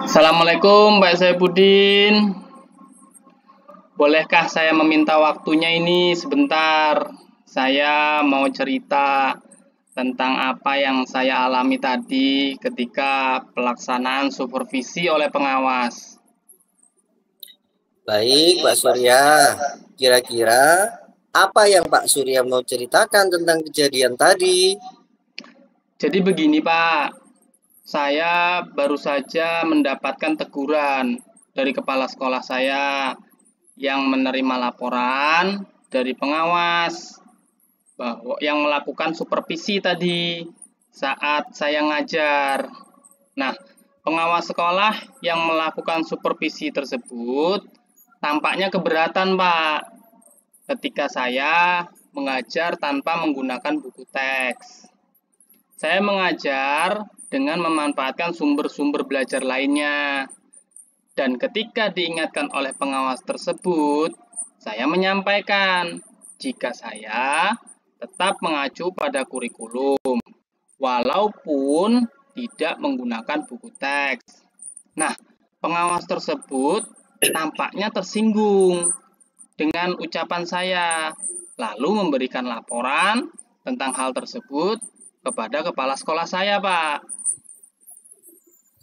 Assalamualaikum Pak Saifuddin. Bolehkah saya meminta waktunya ini sebentar? Saya mau cerita tentang apa yang saya alami tadi ketika pelaksanaan supervisi oleh pengawas. Baik, Pak Surya. Kira-kira apa yang Pak Surya mau ceritakan tentang kejadian tadi? Jadi begini Pak, saya baru saja mendapatkan teguran dari kepala sekolah saya yang menerima laporan dari pengawas bahwa yang melakukan supervisi tadi saat saya ngajar. Nah, pengawas sekolah yang melakukan supervisi tersebut tampaknya keberatan, Pak, ketika saya mengajar tanpa menggunakan buku teks. Saya mengajar dengan memanfaatkan sumber-sumber belajar lainnya. Dan ketika diingatkan oleh pengawas tersebut, saya menyampaikan jika saya tetap mengacu pada kurikulum, walaupun tidak menggunakan buku teks. Nah, pengawas tersebut tampaknya tersinggung dengan ucapan saya, lalu memberikan laporan tentang hal tersebut kepada kepala sekolah saya, Pak.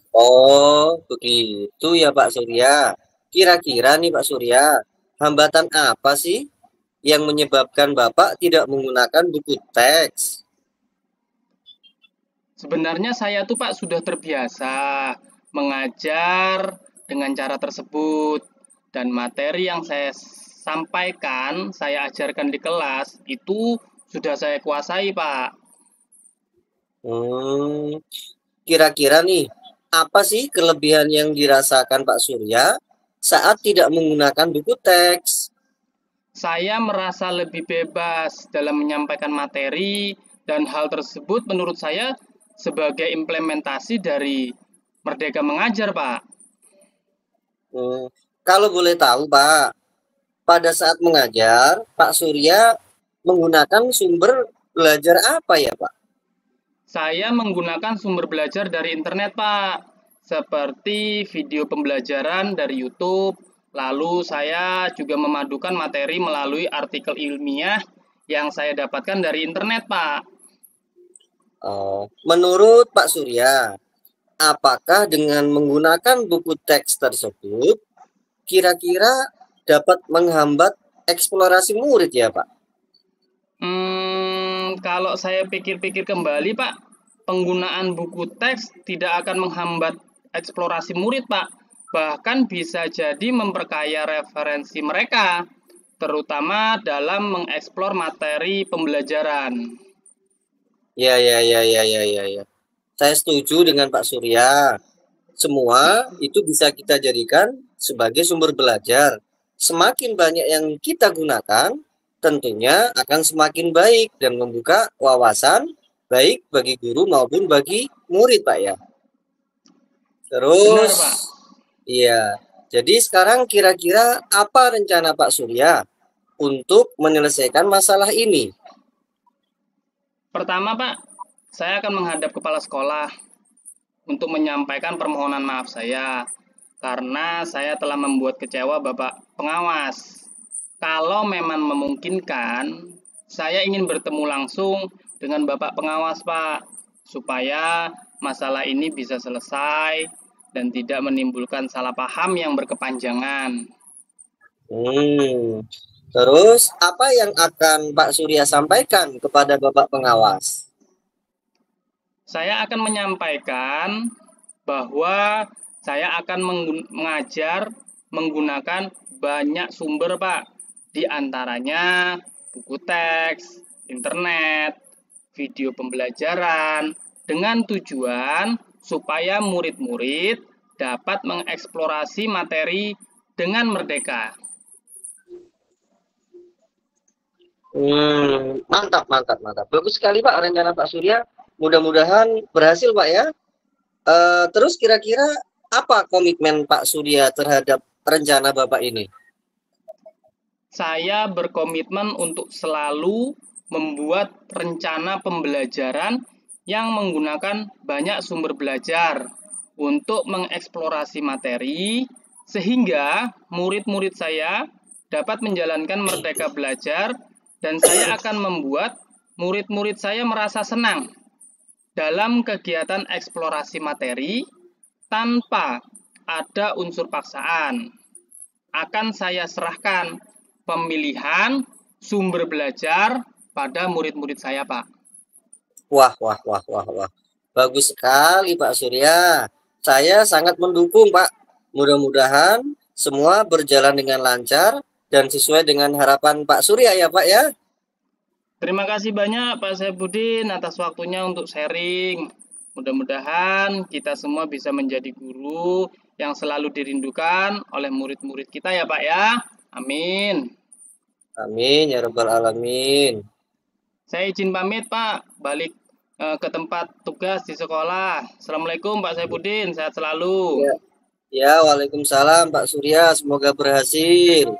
Oh, begitu ya Pak Surya. Kira-kira nih Pak Surya, hambatan apa sih yang menyebabkan Bapak tidak menggunakan buku teks? Sebenarnya saya tuh Pak sudah terbiasa mengajar dengan cara tersebut, dan materi yang saya sampaikan, saya ajarkan di kelas itu sudah saya kuasai, Pak. Kira-kira nih, apa sih kelebihan yang dirasakan Pak Surya saat tidak menggunakan buku teks? Saya merasa lebih bebas dalam menyampaikan materi, dan hal tersebut menurut saya sebagai implementasi dari Merdeka Mengajar, Pak. Kalau boleh tahu Pak, pada saat mengajar, Pak Surya menggunakan sumber belajar apa ya Pak? Saya menggunakan sumber belajar dari internet, Pak, seperti video pembelajaran dari YouTube. Lalu saya juga memadukan materi melalui artikel ilmiah yang saya dapatkan dari internet, Pak. Menurut Pak Surya, apakah dengan menggunakan buku teks tersebut, kira-kira dapat menghambat eksplorasi murid ya Pak? Kalau saya pikir-pikir kembali, Pak, penggunaan buku teks tidak akan menghambat eksplorasi murid, Pak. Bahkan bisa jadi memperkaya referensi mereka, terutama dalam mengeksplor materi pembelajaran. Ya. Saya setuju dengan Pak Surya. Semua itu bisa kita jadikan sebagai sumber belajar. Semakin banyak yang kita gunakan, tentunya akan semakin baik dan membuka wawasan baik bagi guru maupun bagi murid, Pak ya. Benar, Terus, Pak. iya. Jadi sekarang kira-kira apa rencana Pak Surya untuk menyelesaikan masalah ini? Pertama, Pak, saya akan menghadap kepala sekolah untuk menyampaikan permohonan maaf saya karena saya telah membuat kecewa Bapak pengawas. Kalau memang memungkinkan, saya ingin bertemu langsung dengan Bapak pengawas, Pak, supaya masalah ini bisa selesai dan tidak menimbulkan salah paham yang berkepanjangan. Terus apa yang akan Pak Surya sampaikan kepada Bapak pengawas? Saya akan menyampaikan bahwa saya akan mengajar menggunakan banyak sumber, Pak. Di antaranya buku teks, internet, video pembelajaran, dengan tujuan supaya murid-murid dapat mengeksplorasi materi dengan merdeka. Mantap. Bagus sekali Pak rencana Pak Surya. Mudah-mudahan berhasil Pak ya. Terus kira-kira apa komitmen Pak Surya terhadap rencana Bapak ini? Saya berkomitmen untuk selalu membuat rencana pembelajaran yang menggunakan banyak sumber belajar untuk mengeksplorasi materi sehingga murid-murid saya dapat menjalankan merdeka belajar, dan saya akan membuat murid-murid saya merasa senang dalam kegiatan eksplorasi materi tanpa ada unsur paksaan. Akan saya serahkan pemilihan sumber belajar pada murid-murid saya, Pak. Wah. Bagus sekali, Pak Surya. Saya sangat mendukung, Pak. Mudah-mudahan semua berjalan dengan lancar dan sesuai dengan harapan Pak Surya ya, Pak ya. Terima kasih banyak Pak Saifuddin atas waktunya untuk sharing. Mudah-mudahan kita semua bisa menjadi guru yang selalu dirindukan oleh murid-murid kita ya Pak ya. Amin. Amin ya rabbal alamin. Saya izin pamit Pak, balik ke tempat tugas di sekolah. Assalamualaikum Pak Saifuddin, sehat selalu. Ya, Waalaikumsalam Pak Surya, semoga berhasil.